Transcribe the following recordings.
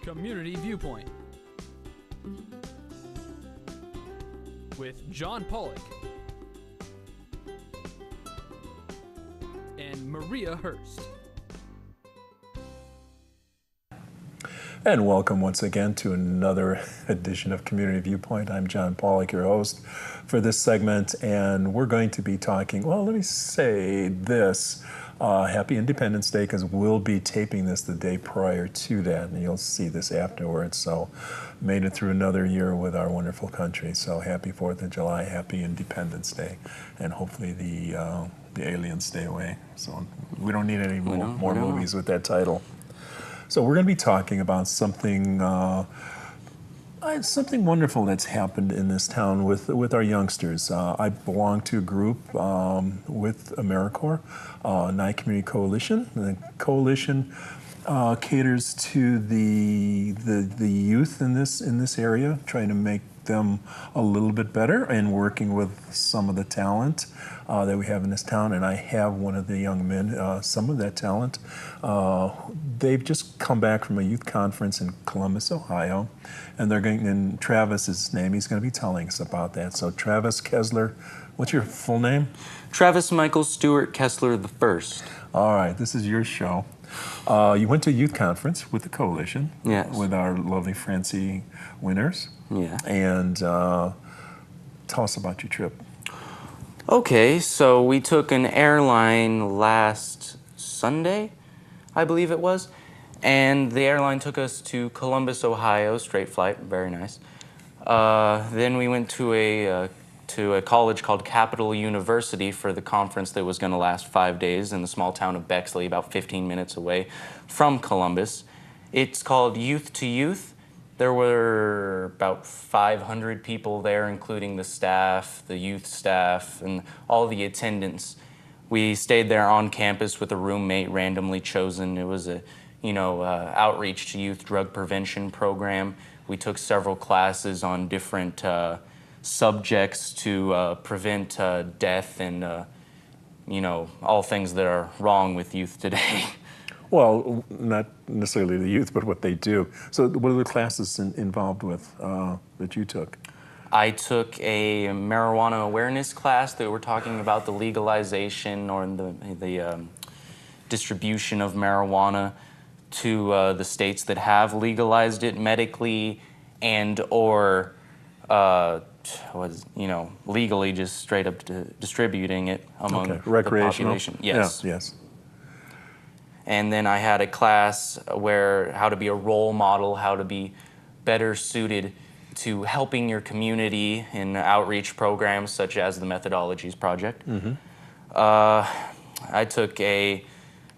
Community Viewpoint with John Pawlak and Maria Hurst. And welcome once again to another edition of Community Viewpoint. I'm John Pawlak, your host for this segment, and we're going to be talking, well, let me say this, Happy Independence Day, because we'll be taping this the day prior to that, and you'll see this afterwards. So made it through another year with our wonderful country. So happy 4th of July, happy Independence Day, and hopefully the aliens stay away. So we don't need any more movies with that title. So we're going to be talking about something something wonderful that's happened in this town with our youngsters. I belong to a group with AmeriCorps, NyECC Community Coalition. The coalition caters to the youth in this area, trying to make them a little bit better and working with some of the talent that we have in this town. And I have one of the young men, some of that talent. They've just come back from a youth conference in Columbus, Ohio, and they're going, and Travis is his name, he's going to be telling us about that. So Travis Kessler, what's your full name? Travis Michael Stewart Kessler the First. All right, this is your show. You went to a youth conference with the coalition, yes, with our lovely Francie Winters. Yeah. And tell us about your trip. Okay, so we took an airline last Sunday, I believe it was, and the airline took us to Columbus, Ohio, straight flight, very nice. Then we went to a college called Capital University for the conference that was going to last 5 days in the small town of Bexley, about 15 minutes away from Columbus. It's called Youth to Youth. There were about 500 people there, including the staff, the youth staff, and all the attendants. We stayed there on campus with a roommate randomly chosen. It was a, outreach to youth drug prevention program. We took several classes on different subjects to prevent death and, all things that are wrong with youth today. Well, not necessarily the youth, but what they do. So what are the classes involved with that you took? I took a marijuana awareness class that were talking about the legalization or the distribution of marijuana to the states that have legalized it medically and or legally just straight up distributing it among the population. Yes. Yeah, yes. And then I had a class where how to be a role model, how to be better suited to helping your community in outreach programs such as the Methodologies project. Mm-hmm. I took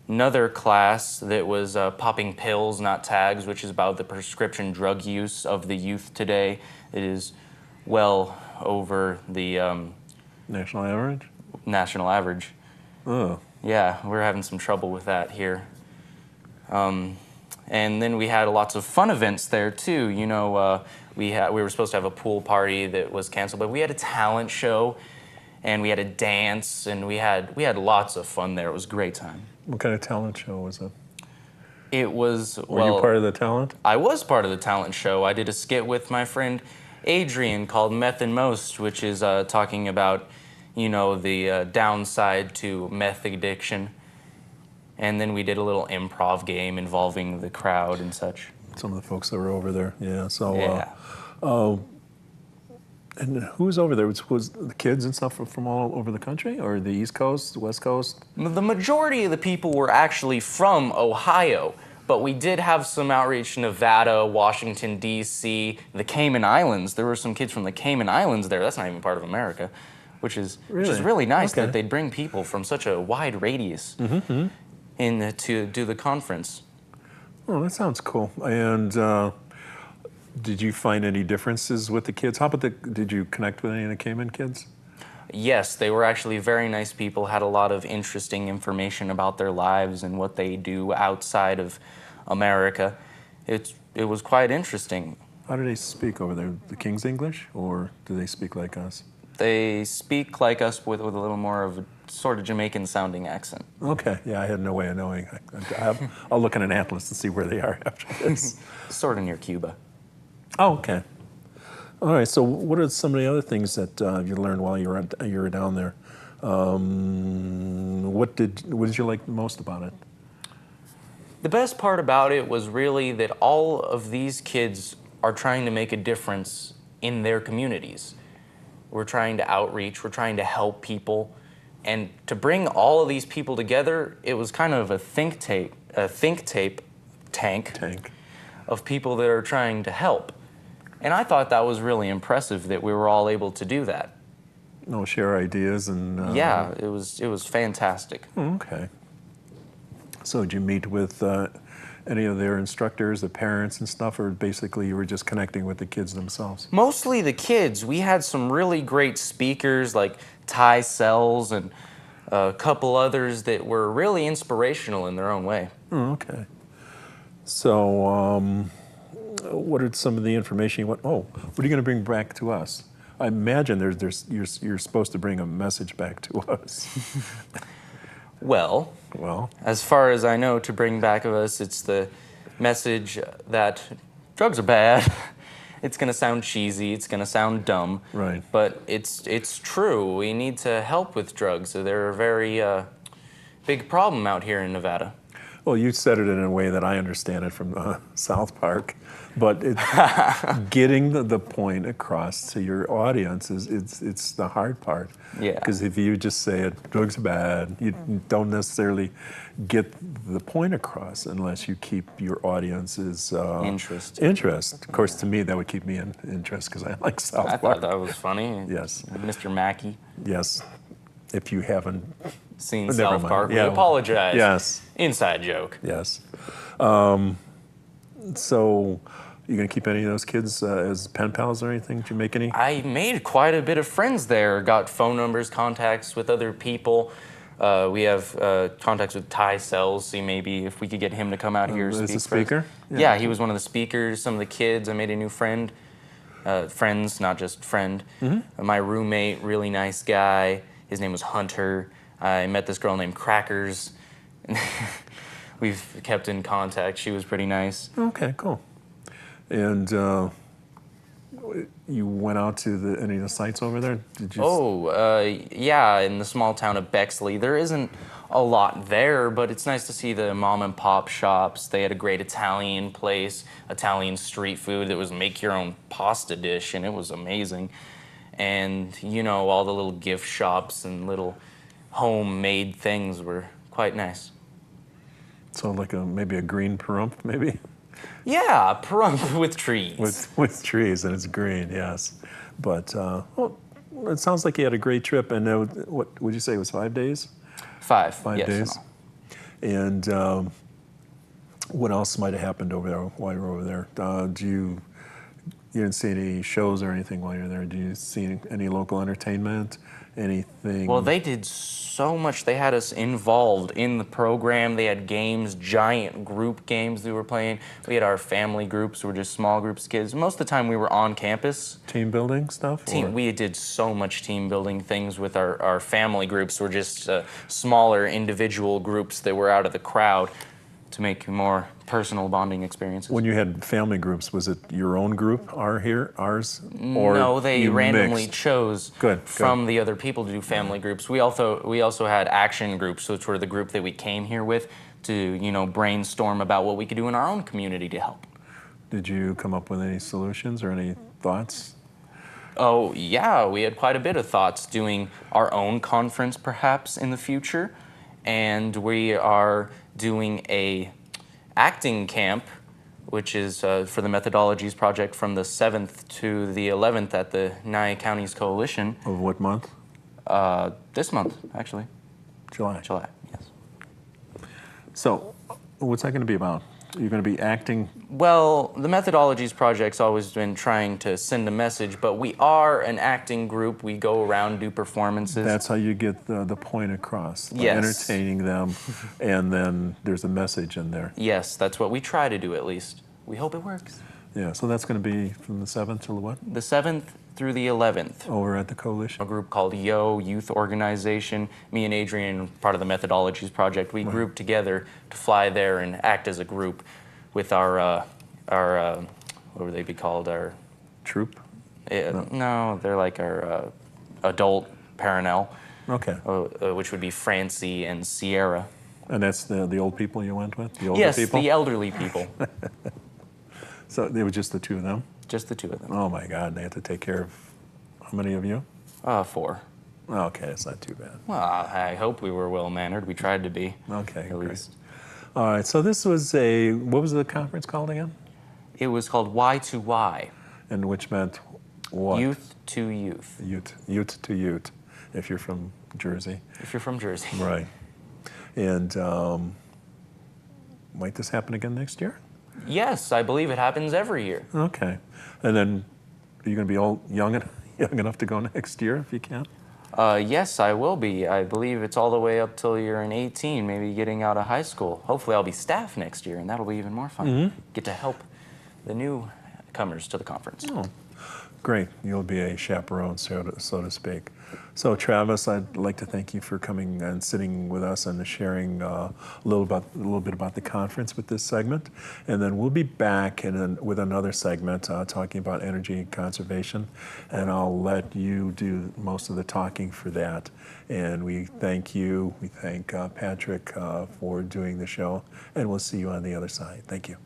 another class that was popping pills, not tags, which is about the prescription drug use of the youth today. It is well over the national average? National average. Oh. Yeah, we're having some trouble with that here. And then we had lots of fun events there too. We were supposed to have a pool party that was canceled, but we had a talent show, and we had a dance, and we had lots of fun there. It was a great time. What kind of talent show was it? It was, Were you part of the talent? I was part of the talent show. I did a skit with my friend Adrian called Meth and Most, which is talking about the downside to meth addiction. And then we did a little improv game involving the crowd and such. Some of the folks that were over there, yeah. So, yeah. And who was over there? Was the kids and stuff from all over the country, or the East Coast, the West Coast? The majority of the people were actually from Ohio, but we did have some outreach in Nevada, Washington, D.C., the Cayman Islands. There were some kids from the Cayman Islands there. That's not even part of America. Which is really nice that they'd bring people from such a wide radius in to do the conference. Oh, that sounds cool. And did you find any differences with the kids? Did you connect with any of the Cayman kids? Yes, they were actually very nice people, had a lot of interesting information about their lives and what they do outside of America. It was quite interesting. How do they speak over there? The King's English, or do they speak like us? They speak like us with a little more of a sort of Jamaican-sounding accent. Okay, yeah, I had no way of knowing. I'll look in an atlas to see where they are after this. Sort of near Cuba. Oh, okay. All right, so what are some of the other things that you learned while you were down there? What did you like the most about it? The best part about it was really that all of these kids are trying to make a difference in their communities. We're trying to outreach, we're trying to help people, and to bring all of these people together, it was kind of a think tank of people that are trying to help. And I thought that was really impressive that we were all able to do that. No, share ideas and... Yeah, it was fantastic. Okay. So did you meet with any of their instructors, the parents and stuff, or basically you were just connecting with the kids themselves? Mostly the kids. We had some really great speakers like Ty Sells and a couple others that were really inspirational in their own way. Oh, okay. So what are some of the information you want? Oh, what are you going to bring back to us? I imagine you're supposed to bring a message back to us. Well, as far as I know, to bring back of us, it's the message that drugs are bad. It's going to sound cheesy, it's going to sound dumb, right? But it's true. We need to help with drugs. They're a very big problem out here in Nevada. Well, you said it in a way that I understand it from South Park, but getting the point across to your audience it's the hard part. Yeah. Because if you just say it, drugs are bad, you don't necessarily get the point across unless you keep your audience's interest. Of course, to me, that would keep me in interest because I like South Park. I thought that was funny. Yes. Mr. Mackey. Yes. If you haven't seen South Park, we yeah. apologize. Yes. Inside joke. Yes. So, you gonna keep any of those kids as pen pals or anything? Did you make any? I made quite a bit of friends there. Got phone numbers, contacts with other people. We have contacts with Ty Sells. See maybe if we could get him to come out here. As a speaker? Yeah, he was one of the speakers. Some of the kids. I made a new friend. Friends, not just friend. Mm-hmm. My roommate, really nice guy. His name was Hunter. I met this girl named Crackers. We've kept in contact. She was pretty nice. Okay, cool. And you went out to any of the sites over there? Did you? Yeah, in the small town of Bexley. There isn't a lot there, but it's nice to see the mom and pop shops. They had a great Italian place, Italian street food that was make your own pasta dish, and it was amazing. And, you know, all the little gift shops and little homemade things were quite nice. So like maybe a green Pahrump, maybe? Yeah, Pahrump with trees. With trees, and it's green, yes. But, well, it sounds like you had a great trip. And what would you say, it was 5 days? 5. 5 yes, days. And what else might have happened over there while you were over there? You didn't see any shows or anything while you were there. Did you see any local entertainment? Anything? Well, they did so much. They had us involved in the program. They had games, giant group games they were playing. We had our family groups, were just small groups of kids. Most of the time we were on campus. Team building stuff? We did so much team building things with our family groups. Were just smaller individual groups that were out of the crowd to make more personal bonding experiences. When you had family groups, was it your own group, ours? Or no, they randomly mixed? chose from the other people to do family groups. We also had action groups, which were the group that we came here with to, you know, brainstorm about what we could do in our own community to help. Did you come up with any solutions or any thoughts? Oh, yeah, we had quite a bit of thoughts doing our own conference perhaps in the future. And we are doing a acting camp, which is for the Methodologies project from the 7th to the 11th at the Nye Counties Coalition. Of what month? This month, actually. July, yes. So, what's that going to be about? You're going to be acting? Well, the Methodologies project's always been trying to send a message, but we are an acting group. We go around, do performances. That's how you get the point across. By yes. Entertaining them, and then there's a message in there. Yes, that's what we try to do at least. We hope it works. Yeah, so that's going to be from the 7th to the what? The 7th through the 11th. Over at the coalition? A group called Youth Organization. Me and Adrian, part of the Methodologies project, we grouped together to fly there and act as a group with our what would they be called? Our Troop? no, they're like our adult paranel. Okay. Which would be Francie and Sierra. And that's the old people you went with? The older Yes, people? the elderly people. So it was just the two of them? Just the two of them. Oh my God, they had to take care of how many of you? 4. Okay, it's not too bad. Well, I hope we were well-mannered. We tried to be. Okay, At great. least. All right, so this was what was the conference called again? It was called Y to Y. And which meant what? Youth to Youth. Youth to youth, if you're from Jersey. If you're from Jersey. Right. And might this happen again next year? Yes, I believe it happens every year. Okay. And then are you going to be all young enough to go next year if you can? Yes, I will be. I believe it's all the way up till you're in 18, maybe getting out of high school. Hopefully I'll be staff next year, and that'll be even more fun. Get to help the newcomers to the conference. Oh, great. You'll be a chaperone, so to speak. So, Travis, I'd like to thank you for coming and sitting with us and sharing a little bit about the conference with this segment. And then we'll be back with another segment talking about energy conservation. And I'll let you do most of the talking for that. And we thank you. We thank Patrick for doing the show. And we'll see you on the other side. Thank you.